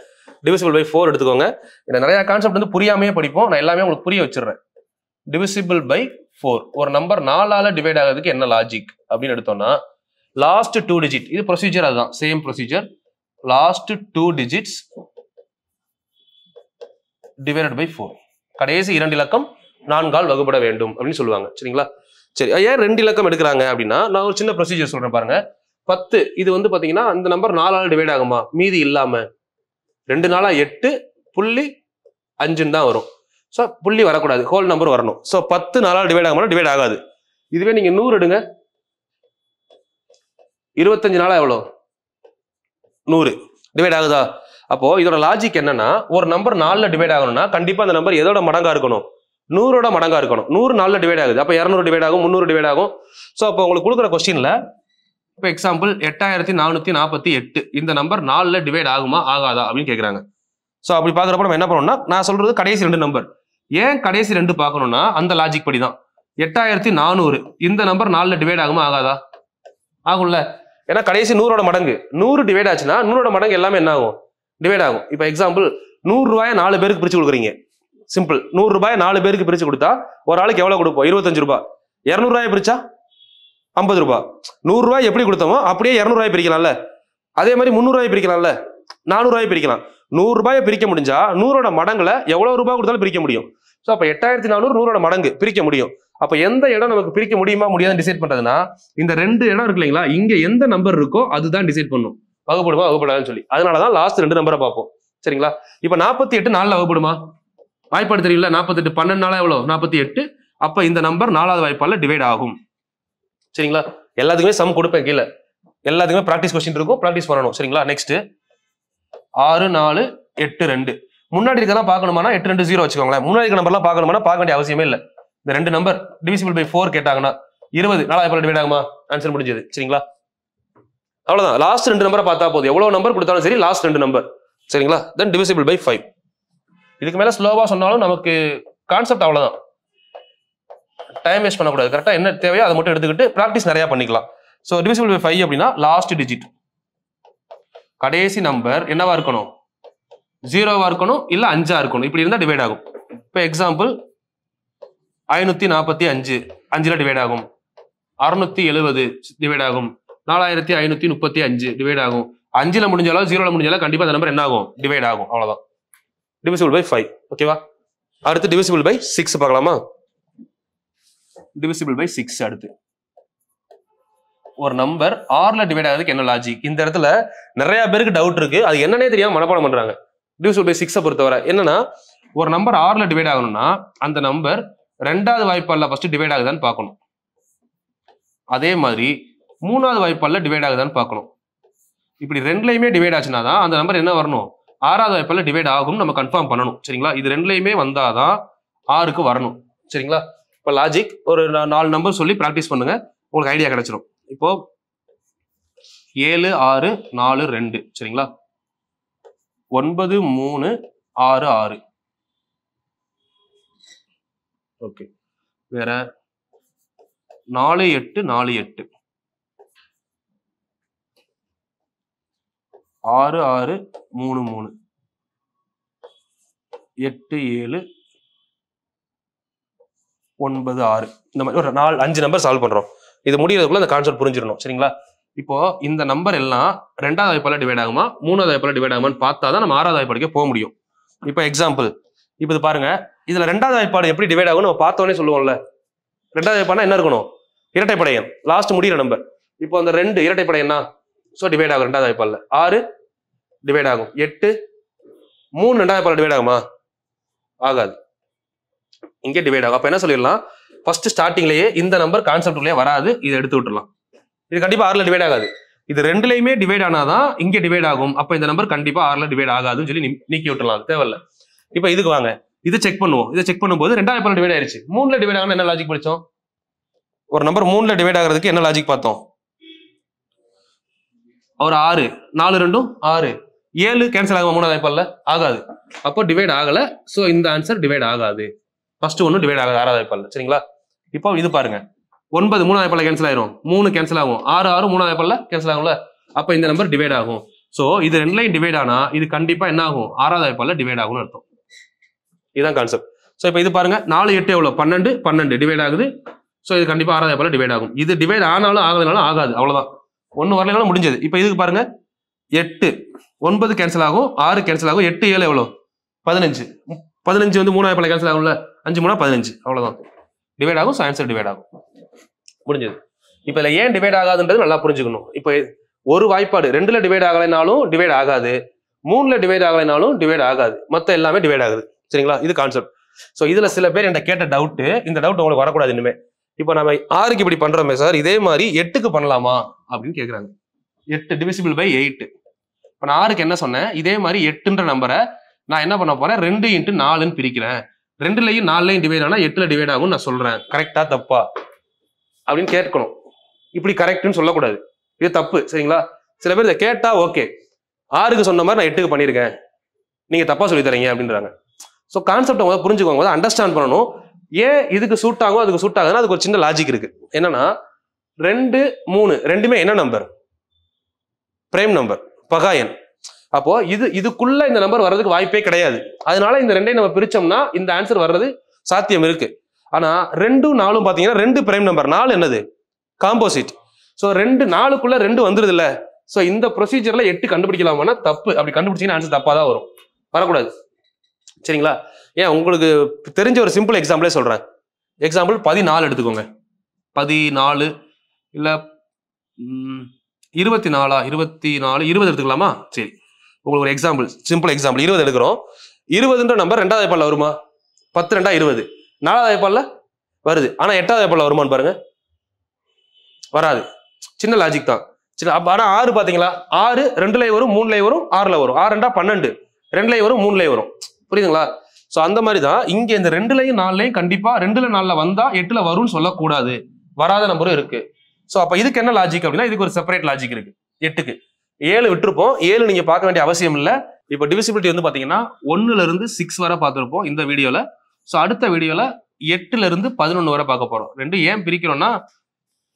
டிவிசிபிள் பை 4 எடுத்துக்கோங்க. இந்த நிறைய கான்செப்ட் வந்து புரியாமையே படிப்போம், நான் எல்லாமே உங்களுக்கு புரிய வச்சிடுறேன். டிவிசிபிள் பை 4, ஒரு நம்பர் 4ஆல டிவைட் ஆகிறதுக்கு என்ன லாஜிக் அப்படின்னு எடுத்தோம்னா, லாஸ்ட் 2 டிஜிட், இது ப்ரொசீஜர் அதுதான், same procedure. Last 2 digits divided by 4, கடைசி 2 இலக்கம் 4ஆல் வகுப்பட வேண்டும் அப்படின்னு சொல்லுவாங்க சரிங்களா. சரி, ஏன் 2 இலக்கம் எடுக்கிறாங்க அப்படின்னா, நான் ஒரு சின்ன ப்ரொசீஜர் சொல்றேன் பாருங்க. 10 இது வந்து பாத்தீங்கன்னா இந்த நம்பர் 4ஆல் டிவைட் ஆகுமா, மீதி இல்லாம 2 4 8.5 தான் வரும். ஸோ புள்ளி வரக்கூடாது, ஹோல் நம்பர் வரணும். ஸோ 10 4ஆல் டிவைட் ஆகுமா, டிவைட் ஆகாது. இதுவே நீங்க 100 எடுங்க, 25 4 எவ்வளோ 100, டிவைட் ஆகுதா? அப்போ இதோட லாஜிக் என்னன்னா, ஒரு நம்பர் 4ல டிவைட் ஆகணும்னா கண்டிப்பா அந்த நம்பர் எதோட மடங்கா இருக்கணும், 100ஓட மடங்கா இருக்கணும். 100 4ல டிவைட் ஆகுது, அப்போ 200 டிவைட் ஆகும், 300 டிவைட் ஆகும். ஸோ அப்போ உங்களுக்கு கொடுக்குற கொஸ்டின்ல இப்போ எக்ஸாம்பிள் 8448 இந்த நம்பர் 4ல டிவைட் ஆகுமா ஆகாதா அப்படின்னு கேட்குறாங்க. ஸோ அப்படி பார்க்குறப்ப நம்ம என்ன பண்ணணும்னா, நான் சொல்றது கடைசி 2 நம்பர். ஏன் கடைசி 2 பார்க்கணும்னா, அந்த லாஜிக் படி தான். 8400 இந்த நம்பர் 4ல டிவைட் ஆகுமா ஆகாதா? ஆகும்ல, ஏன்னா கடைசி 100ஓட மடங்கு. 100 டிவைட் ஆச்சுன்னா 100ஓட மடங்கு எல்லாமே என்ன ஆகும், டிவைட் ஆகும். இப்போ எக்ஸாம்பிள் 100 ரூபாயை 4 பேருக்கு பிரிச்சு கொடுக்குறீங்க, சிம்பிள். 100 ரூபாயை 4 பேருக்கு பிரிச்சு கொடுத்தா ஒரு ஆளுக்கு எவ்வளவு கொடுப்போம், 25 ரூபாய். 200 ரூபாய் பிரிச்சா 50 ரூபாய். 100 ரூபாய் எப்படி கொடுத்தோமோ அப்படியே 200 ரூபாய் பிரிக்கலாம்ல. அதே மாதிரி 300 ரூபாய் பிரிக்கலாம்ல, 400 ரூபாய் பிரிக்கலாம். 100 ரூபாயை பிரிக்க முடிஞ்சா 100ஓட மடங்குல எவ்வளவு ரூபாய் கொடுத்தாலும் பிரிக்க முடியும். ஸோ அப்போ 8400 100ஓட மடங்கு பிரிக்க முடியும். அப்போ எந்த இடம் நமக்கு பிரிக்க முடியுமா முடியாதுன்னு டிசைட் பண்றதுன்னா, இந்த 2 இடம் இருக்கு இல்லைங்களா, இங்க எந்த நம்பர் இருக்கோ அதுதான் டிசைட் பண்ணும், வகுப்படுமா வகுப்படாதுன்னு சொல்லி. அதனாலதான் லாஸ்ட் 2 நம்பரை பார்ப்போம் சரிங்களா. இப்போ 48 4ல வகுப்படுமா, வாய்ப்பாடு தெரியல. 48 12 4 எவ்வளவு 48. அப்ப இந்த நம்பர் 4வது வாய்ப்பால டிவைட் ஆகும் சரிங்களா. எல்லாத்துக்குமே சம் கொடுப்பேன் கீழே, எல்லாத்துக்குமே ப்ராக்டிஸ் கொஸ்டின் இருக்கும், ப்ராக்டிஸ் பண்ணணும் சரிங்களா. நெக்ஸ்ட் 6 4 8 2 முன்னாடி இருக்கலாம் பார்க்கணுமானா 8 2 0 வச்சுக்கோங்களேன். முன்னாடி இருக்க நம்பர்லாம் பார்க்கணுமானா பார்க்க வேண்டிய அவசியமே இல்லை. இந்த 2 நம்பர் டிவிசிபிள் பை 4 கேட்டாங்கன்னா 20 4வது வாய்ப்பால டிவைட் ஆகுமா, ஆன்சர் முடிஞ்சது சரிங்களா. அவ்வளவுதான், லாஸ்ட் 2 நம்பரை பார்த்தா போதும், எவ்வளவு நம்பர் கொடுத்தாலும் சரி லாஸ்ட் 2 நம்பர் சரிங்களா. தென் டிவிசிபிள் பை 5. இதுக்கு மேல ஸ்லோவா சொன்னாலும் நமக்கு கான்செப்ட் அவ்வளவுதான், டைம் வேஸ்ட் பண்ணக்கூடாது. கரெக்டா என்ன தேவையோ அதை மட்டும் எடுத்துக்கிட்டு ப்ராக்டிஸ் நிறைய பண்ணிக்கலாம். ஸோ டிவிசிபிள் பை 5 அப்படின்னா லாஸ்ட் டிஜிட், கடைசி நம்பர் என்னவா இருக்கணும், 0வா இருக்கணும் இல்ல 5ஆ இருக்கணும். இப்படி இருந்தா டிவைட் ஆகும். இப்போ எக்ஸாம்பிள் 545 5ல டிவைட் ஆகும், 670 டிவைட் ஆகும், 4535 டிவைட் ஆகும். 5ல முடிஞ்சாலும் 0ல முடிஞ்சாலும் கண்டிப்பா அந்த நம்பர் என்ன ஆகும், டிவைட் ஆகும். அவ்வளவுதான், டிவிசிபிள் பை 5. ஓகேவா. அடுத்து டிவிசிபிள் பை 6 பார்க்கலாமா. டிவிசிபிள் பை 6 அடுத்து ஒரு நம்பர் ஆர்ல டிவைட் ஆகுறதுக்கு என்ன லாஜிக்? இந்த இடத்துல நிறைய பேருக்கு டவுட் இருக்கு, அது என்னன்னே தெரியாம மனப்பாடம் பண்றாங்க. டிவிசிபிள் பை 6 பொறுத்தவரை என்னன்னா, ஒரு நம்பர் ஆர்ல டிவைட் ஆகணும்னா அந்த நம்பர் ரெண்டாவது வாய்ப்பால்ல ஃபர்ஸ்ட் டிவைட் ஆகுதான்னு பார்க்கணும். அதே மாதிரி மூணாவது வாய்ப்பால்ல டிவைட் ஆகுதான்னு பார்க்கணும். இப்படி ரெண்டுலையுமே டிவைட் ஆச்சுன்னா தான் அந்த நம்பர் என்ன வரணும், ஆறாவது வாய்ப்பால்ல டிவைட் ஆகும் நம்ம கன்ஃபார்ம் பண்ணணும். சரிங்களா? இது ரெண்டுலையுமே வந்தாதான் ஆறுக்கு வரணும். சரிங்களா? இப்போ லாஜிக் ஒரு 4 நம்பர் சொல்லி ப்ராக்டிஸ் பண்ணுங்க, உங்களுக்கு ஐடியா கிடைச்சிடும். இப்போ 7 6 4 2 சரிங்களா, 9 3 6 6. ஓகே, வேற 4 8 4 8, 6 6 3 3, 8 7 9 6. இந்த மாதிரி ஒரு 5 நம்பர் சால்வ் பண்றோம். இது முடியறதுக்குள்ள அந்த கான்செப்ட் புரிஞ்சிடணும். சரிங்களா? இப்போ இந்த நம்பர் எல்லாம் ரெண்டாவது வாய்ப்பால டிவைட் ஆகுமா மூணாவது வாய்ப்பால டிவைட் ஆகுமான்னு பார்த்தா தான் நம்ம ஆறாவது வாய்ப்பாடுக்கே போக முடியும். இப்போ எக்ஸாம்பிள், இப்போ இது பாருங்க, இதுல ரெண்டாவது வாய்ப்பாடு எப்படி டிவைட் ஆகும் நம்ம பார்த்தோன்னே சொல்லுவோம்ல. ரெண்டாவது வாய்ப்பாடுனா என்ன இருக்கணும், இரட்டைப்படையன், லாஸ்ட் முடிகிற நம்பர். இப்போ அந்த 2 இரட்டைப்படையன்னா ஸோ டிவைட் ஆகும் ரெண்டாவது வாய்ப்பால. 6 டிவைட் ஆகும், 8 3 ரெண்டாவது வாய்ப்பால டிவைட் ஆகுமா? ஆகாது, இங்கே டிவைட் ஆகும். அப்ப என்ன சொல்லிடலாம், ஃபர்ஸ்ட் ஸ்டார்டிங்லயே இந்த நம்பர் கான்செப்ட்லயே வராது, இதை எடுத்து விட்டுலாம். இது கண்டிப்பா ஆறுல டிவைட் ஆகாது. இது ரெண்டுலையுமே டிவைட் ஆனாதான் இங்கே டிவைட் ஆகும். அப்ப இந்த நம்பர் கண்டிப்பா ஆறுல டிவைட் ஆகாதுன்னு சொல்லி நீக்கி விட்டுலாம், அது தேவையில்ல. இப்ப இதுக்கு வாங்க, இது செக் பண்ணுவோம். இதை செக் பண்ணும்போது ரெண்டாவது வாய்ப்பால டிவைட் ஆயிருச்சு. 3ல டிவைட் ஆகணும் என்ன லாஜிக் படிச்சோம், ஒரு நம்பர் 3ல டிவைட் ஆகிறதுக்கு என்ன லாஜிக் பார்த்தோம். ஒரு 6 4 2 6, 7 கேன்சல் ஆகும் மூணாவது வாய்ப்பால, ஆகாது. அப்போ டிவைட் ஆகல, சோ இந்த ஆன்சர் டிவைட் ஆகாது. ஃபர்ஸ்ட் ஒன்னு டிவைட் ஆகாது ஆறாவது வாய்ப்பால. சரிங்களா? இப்போ இது பாருங்க, 9 மூணாவது வாய்ப்பால கேன்சல் ஆயிரும், 3 கேன்சல் ஆகும், 6 6 மூணாவது வாய்ப்பால கேன்சல் ஆகும்ல, அப்ப இந்த நம்பர் டிவைட் ஆகும். சோ இது ரெண்டுலையும் டிவைட் ஆனா இது கண்டிப்பா என்ன ஆகும், ஆறாவது வாய்ப்பால டிவைட் ஆகும்னு அர்த்தம். இதுதான் கான்செப்ட். சோ இப்போ இது பாருங்க, 4 8 எவ்வளவு 12 12 டிவைட் ஆகுது. சோ இது கண்டிப்பா ஆறாவது வாய்ப்பால டிவைட் ஆகும். இது டிவைட் ஆனாலும் ஆகலனாலும் ஆகாது, அவ்வளவுதான். ஒன்னு வரலனாலும் முடிஞ்சது. இப்போ இதுக்கு பாருங்க, 8 9 கேன்சல் ஆகும், 6 கேன்சல் ஆகும், 8 7 எவ்வளவு 15 15 வந்து மூணாவது வாய்ப்பால கேன்சல் ஆகும்ல, 5 3 15, அவ்வளவுதான் டிவைட் ஆகும். ஆன்சர் டிவைட் ஆகும், முடிஞ்சது. இப்ப இதுல ஏன் டிவைட் ஆகாதுன்றது நல்லா புரிஞ்சுக்கணும். இப்ப ஒரு வாய்ப்பாடு 2ல டிவைட் ஆகலைனாலும் டிவைட் ஆகாது, 3ல டிவைட் ஆகலைனாலும் டிவைட் ஆகாது, மொத்தம் எல்லாமே டிவைட் ஆகுது. சரிங்களா? இது கான்செப்ட். சோ இதுல சில பேர் என்கிட்ட கேட்ட டவுட், இந்த டவுட் உங்களுக்கு வரக்கூடாது இனிமே. இப்போ நம்ம 6க்கு இப்படி பண்றோமே சார், இதே மாதிரி 8க்கு பண்ணலாமா அப்படின்னு கேக்குறாங்க. 8 டிவிசிபிள் பை 8. இப்ப நான் 6க்கு என்ன சொன்னேன், இதே மாதிரி 8ன்ற நம்பரை நான் என்ன பண்ண போறேன், 2 × 4ன்னு பிரிக்கிறேன். 2லையும் 4லையும் டிவைட் ஆனா 8ல டிவைட் ஆகும் நான் சொல்றேன். கரெக்டா தப்பா அப்படின்னு கேட்கணும். இப்படி கரெக்ட்னு சொல்லக்கூடாது, இது தப்பு. சரிங்களா? சில பேர் இதை கேட்டா ஓகே, 6க்கு சொன்ன மாதிரி நான் 8க்கு பண்ணியிருக்கேன், நீங்க தப்பா சொல்லி தரீங்க அப்படின்றாங்க. ஸோ கான்செப்டை முதல்ல புரிஞ்சுக்கோங்க, அண்டர்ஸ்டாண்ட் பண்ணணும். ஏன் இதுக்கு சூட் ஆகும் அதுக்கு சூட் ஆகுதுன்னா அதுக்கு ஒரு சின்ன லாஜிக் இருக்கு. என்னன்னா 2 3 ரெண்டுமே என்ன நம்பர், பிரைம் நம்பர், பகாயன். அப்போ இதுக்குள்ள இந்த நம்பர் வர்றதுக்கு வாய்ப்பே கிடையாது. அதனால இந்த ரெண்டையும் நம்ம பிரிச்சோம்னா இந்த ஆன்சர் வர்றது சாத்தியம் இருக்கு. ஆனா 2 4 பாத்தீங்கன்னா 2 பிரைம் நம்பர், 4 என்னது காம்போசிட். சோ 2 4க்குள்ள 2 வந்துருது இல்ல. சோ இந்த ப்ரொசீஜர்ல 8 கண்டுபிடிக்கலாமான்னா தப்பு. அப்படி கண்டுபிடிச்சீங்கன்னா ஆன்சர் தப்பா தான் வரும், வரக்கூடாது. சரிங்களா? ஏன் உங்களுக்கு தெரிஞ்ச ஒரு சிம்பிள் எக்ஸாம்பிளே சொல்றேன். எக்ஸாம்பிள் 14 எடுத்துக்கோங்க. 14 இல்ல 24 24 20 எடுத்துக்கலாமா? சரி, உங்களுக்கு ஒரு எக்ஸாம்பிள், சிம்பிள் எக்ஸாம்பிள் 20 எடுக்கிறோம். 20ன்ற நம்பர் ரெண்டாவது வாய்ப்பால்ல வருமா? 10 2 20, நாலாவது வாய்ப்பால்ல வருது. ஆனா 8வது வாய்ப்பால்ல வருமான்னு பாருங்க, வராது. சின்ன லாஜிக் தான். சரி, ஆனா 6 பாத்தீங்களா, 6 2லயும் வரும் 3லயும் வரும் 6ல வரும். 6 2 12, 2லயும் வரும் 3லயும் வரும். புரியுதுங்களா? சோ அந்த மாதிரி தான் இங்க இந்த 2லயும் 4லயும் கண்டிப்பா 2ல 4ல வந்தா 8ல வரும்னு சொல்லக்கூடாது, வராத நம்பரும் இருக்கு. சோ அப்ப இதுக்கு என்ன லாஜிக் அப்படின்னா, இதுக்கு ஒரு செப்பரேட் லாஜிக் இருக்கு. 8க்கு 7 விட்டுருப்போம், 7 நீங்க பார்க்க வேண்டிய அவசியம் இல்ல. இப்போ டிவிசிபிலிட்டி வந்து பாத்தீங்கன்னா 1ல இருந்து 6 வரை பார்த்திருப்போம் இந்த வீடியோல. சோ அடுத்த வீடியோல 8ல இருந்து 11 வரை பார்க்க போறோம். ரெண்டு ஏன் பிரிக்கிறோம்னா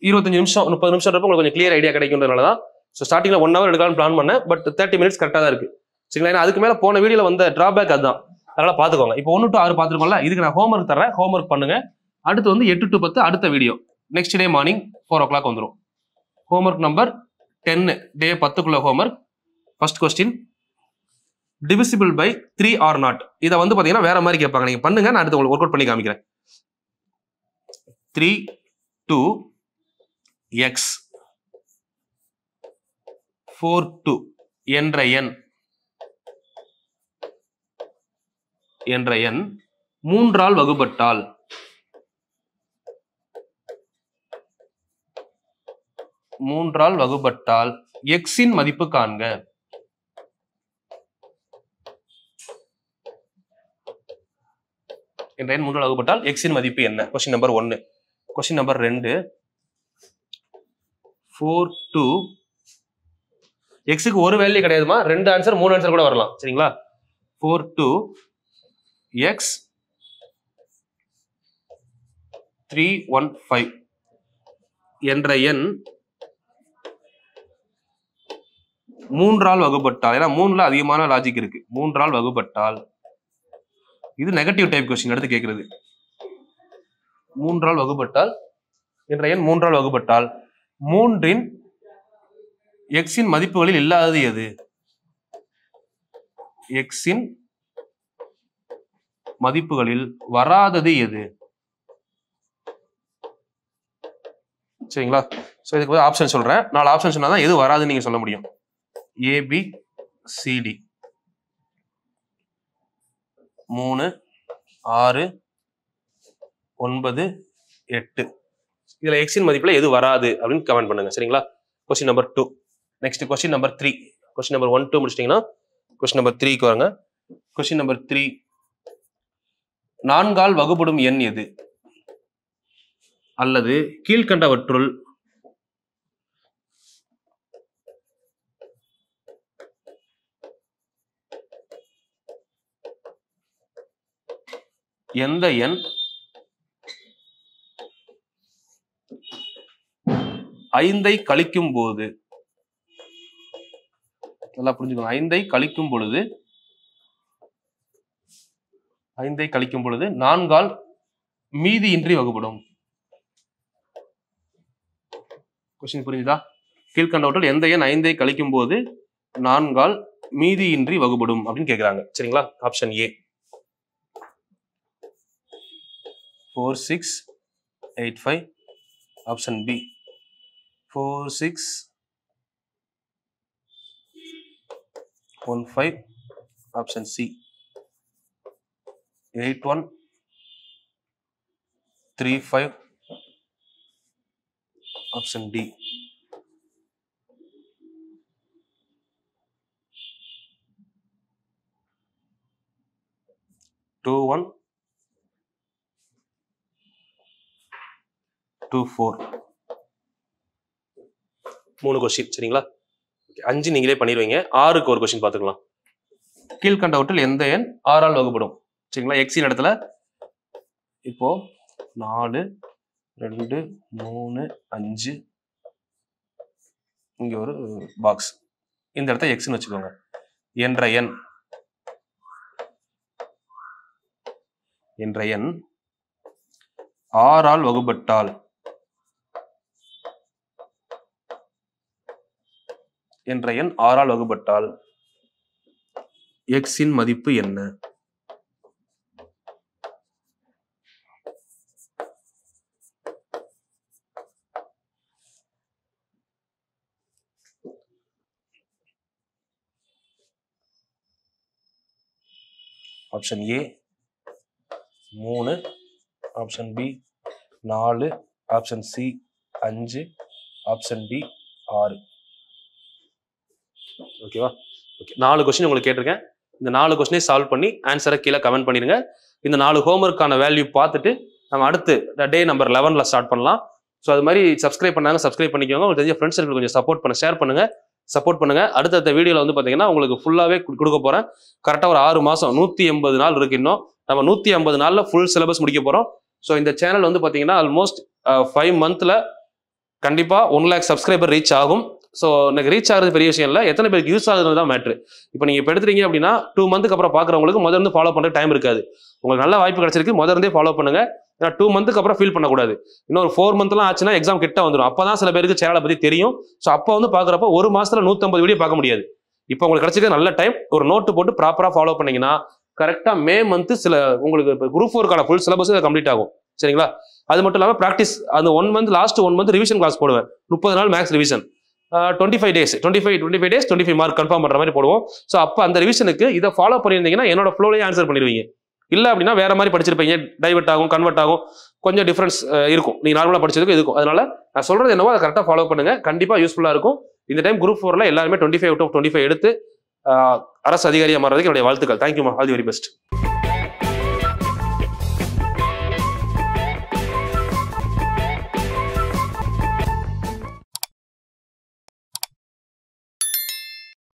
25 நிமிஷம் 30 நிமிஷம் உங்களுக்கு கொஞ்சம் கிளியர் ஐடியா கிடைக்கும்ன்றதுனாலதான். ஸோ ஸ்டார்டிங்ல 1 hour எடுக்கலாம்னு பிளான் பண்ணேன், பட் 30 minutes கரெக்டாக தான் இருக்கு. சரிங்களா? ஏன்னா அதுக்கு மேல போன வீடியோல வந்த டிராபேக் அதுதான், அதனால பாத்துக்கோங்க. இப்போ 1 to 6 பார்த்துருக்கோம்ல, இதுக்கு நான் ஹோம்ஒர்க் தரேன், ஹோம்ஒர்க் பண்ணுங்க. அடுத்து வந்து 8 to 10 அடுத்த video next day morning 4 o'clock வந்துடும். ஹோம்ஒர்க் நம்பர் 10 டே 10க்குள்ள homework. First question, divisible by 3 or not. இதை வந்து பாத்தீங்கன்னா வேற மாதிரி கேட்பாங்க, நீங்க பண்ணுங்க, நான் அடுத்து உங்களுக்கு ஒர்க் அவுட் பண்ணி காமிக்கிறேன். 3 2 x 42 என்ற எண் 3ஆல் வகுபட்டால் எக்ஸின் மதிப்பு காண்க. என்ற எண் 3ஆல் வகுபட்டால் எக்ஸின் மதிப்பு என்ன? Question number 1. கொஸ்டின் நம்பர் 2, 42 எக்ஸுக்கு ஒரு வேல்யூ கிடையாதுமா, 2 ஆன்சர் 3 ஆன்சர் கூட வரலாம். சரிங்களா? 42 எக்ஸ் 315 என்ற எண் 3ஆல் வகுபட்டால், ஏன்னா 3ல அதிகமான லாஜிக் இருக்கு, 3ஆல் வகுபட்டால், இது நெகட்டிவ் டைப் கொஸ்டின் எடுத்து கேட்கிறது. 3ஆல் வகுபட்டால் என்ற எண் 3ஆல் வகுபட்டால் 3இன் எக்ஸின் மதிப்புகளில் இல்லாதது எது? எக்ஸின் மதிப்புகளில் வராதது எது? சரிங்களா? சோ இதுக்கு ஆப்ஷன் சொல்றேன். 4 ஆப்ஷன் சொன்னாதான் எது வராதுன்னு நீங்க சொல்ல முடியும். ABCD 3 6 9 8 இதுல எக்ஸின் மதிப்புல எது வராது அப்படின்னு கமெண்ட் பண்ணுங்க. சரிங்களா? Question number 2. Next question number 3. Question number 1 2 முடிச்சிட்டீங்கன்னா கொஸ்டின் நம்பர் 3க்கு வாங்க. கொஸ்டின் நம்பர் 3, 4ஆல் வகுபடும் எண் எது? அல்லது கீழ்கண்டவற்றுள் எந்த எண் 5ஐ கழிக்கும் போது, நல்லா புரிஞ்சுக்கணும், 5ஐ கழிக்கும் பொழுது 4ஆல் மீதியின்றி வகுப்படும்? கொஸ்டின் புரிஞ்சுதா? கீழ்கண்டவற்றில் எந்த எண் 5ஐ கழிக்கும் போது 4ஆல் மீதியின்றி வகுப்படும் அப்படின்னு கேக்குறாங்க. சரிங்களா? Option A 4685, option B 4615, option C 8135, option D 2124. 3 question. சரிங்களா? 5 நீங்களே பண்ணிடுவீங்க. 6க்கு ஒரு கொஸ்டின் பார்த்துக்கலாம். கீழ்கண்டவற்றில் எந்த எண் 6ஆல் வகுப்படும்? சரிங்களா? எக்ஸின் இடத்துல இப்போ 4 2 3 5 இங்க ஒரு பாக்ஸ், இந்த இடத்த எக்ஸ்னு வச்சுக்கோங்க. என்ற எண் 6ஆல் வகுப்பட்டால் எக்ஸின் மதிப்பு என்ன? Option A 3, option B 4, option C 5, option D 6. ஓகேவா? ஓகே, 4 கொஸ்டின் உங்களுக்கு கேட்டிருக்கேன். இந்த 4 கொஸ்டினை சால்வ் பண்ணி ஆன்சரை கீழே கமெண்ட் பண்ணிடுங்க. இந்த 4 ஹோம்ஒர்க்கான வேல்யூ பார்த்துட்டு நம்ம அடுத்து டே நம்பர் 11ல ஸ்டார்ட் பண்ணலாம். ஸோ அது மாதிரி சப்ஸ்கிரைப் பண்ணாங்க, சப்ஸ்கிரைப் பண்ணிக்கோங்க. உங்களுக்கு தெரிஞ்ச ஃப்ரெண்ட்ஸ் சர்க்கிள் கொஞ்சம் ஷேர் பண்ணுங்க, சப்போர்ட் பண்ணுங்க. அடுத்த வீடியோவில் வந்து பார்த்தீங்கன்னா உங்களுக்கு ஃபுல்லாகவே கொடுக்க போகிறேன். கரெக்டாக ஒரு 6 மாதம் 180 நாள் இருக்கு. இன்னும் நம்ம 150 நாளில் ஃபுல் சிலபஸ் முடிக்க போகிறோம். ஸோ இந்த சேனல் வந்து பார்த்தீங்கன்னா ஆல்மோஸ்ட் 5 மந்த்தில் கண்டிப்பாக 1 lakh சப்ஸ்கிரைபர் ரீச் ஆகும். ஸோ எனக்கு ரீச் ஆகிறது பெரிய விஷயம் இல்லை, எத்தனை பேருக்கு யூஸ் ஆகுறது தான் மேட்ரு. இப்போ நீங்கள் இப்போ எடுத்துட்டீங்க அப்படின்னா 2 மந்த்துக்கு அப்புறம் பார்க்குறவங்களுக்கு முதல்ல ஃபாலோ பண்ணுற டைம் இருக்காது. உங்களுக்கு நல்ல வாய்ப்பு கிடைச்சிருக்கு, முதல்ல ஃபாலோ பண்ணுங்க. ஏன்னா 2 மந்த்துக்கு அப்புறம் ஃபீல் பண்ணக்கூடாது. இன்னொரு 4 மந்த்லாம் ஆச்சுன்னா எக்ஸாம் கிட்ட வந்துடும். அப்போ தான் சில பேருக்கு சேனலை பற்றி தெரியும். ஸோ அப்போ வந்து பார்க்குறப்ப ஒரு மாசத்துல 150 வீடியோ பார்க்க முடியாது. இப்போ உங்களுக்கு கிடைச்சிருக்க நல்ல டைம், ஒரு நோட்டு போட்டு ப்ராப்பராக ஃபாலோ பண்ணீங்கன்னா கரெக்டாக மே மந்த் உங்களுக்கு இப்போ குரூப் 4க்கான ஃபுல் சிலபஸ் கம்ப்ளீட் ஆகும். சரிங்களா? அது மட்டும் இல்லாமல் ப்ராக்டிஸ் அந்த 1 month last 1 month revision class போடுவேன். 30 நாள் max revision. 25 days 25 mark confirm பண்ற மாதிரி போடுவோம். ஸோ அப்போ அந்த ரிவிஷனுக்கு இதை ஃபாலோ பண்ணியிருந்தீங்கன்னா என்னோட ஃப்ளோலேயே ஆன்சர் பண்ணிடுவீங்க. இல்லை அப்படின்னா வேற மாதிரி படிச்சிருப்பீங்க, டைவர்ட் ஆகும், கன்வெர்ட் ஆகும், கொஞ்சம் டிஃபரன்ஸ் இருக்கும். நீ நார்மலாக படிச்சதுக்கும் இருக்கும். அதனால நான் சொல்றது என்னவோ அதை கரெக்டாக ஃபாலோ பண்ணுங்க, கண்டிப்பாக யூஸ்ஃபுல்லாக இருக்கும். இந்த டைம் குரூப் 4ல எல்லாருமே 25 out of 25 எடுத்து அரசு அதிகாரியாக மாறதுக்கு என்னுடைய வாழ்த்துக்கள். தேங்க்யூமா, ஆல் தி வெரி பெஸ்ட்.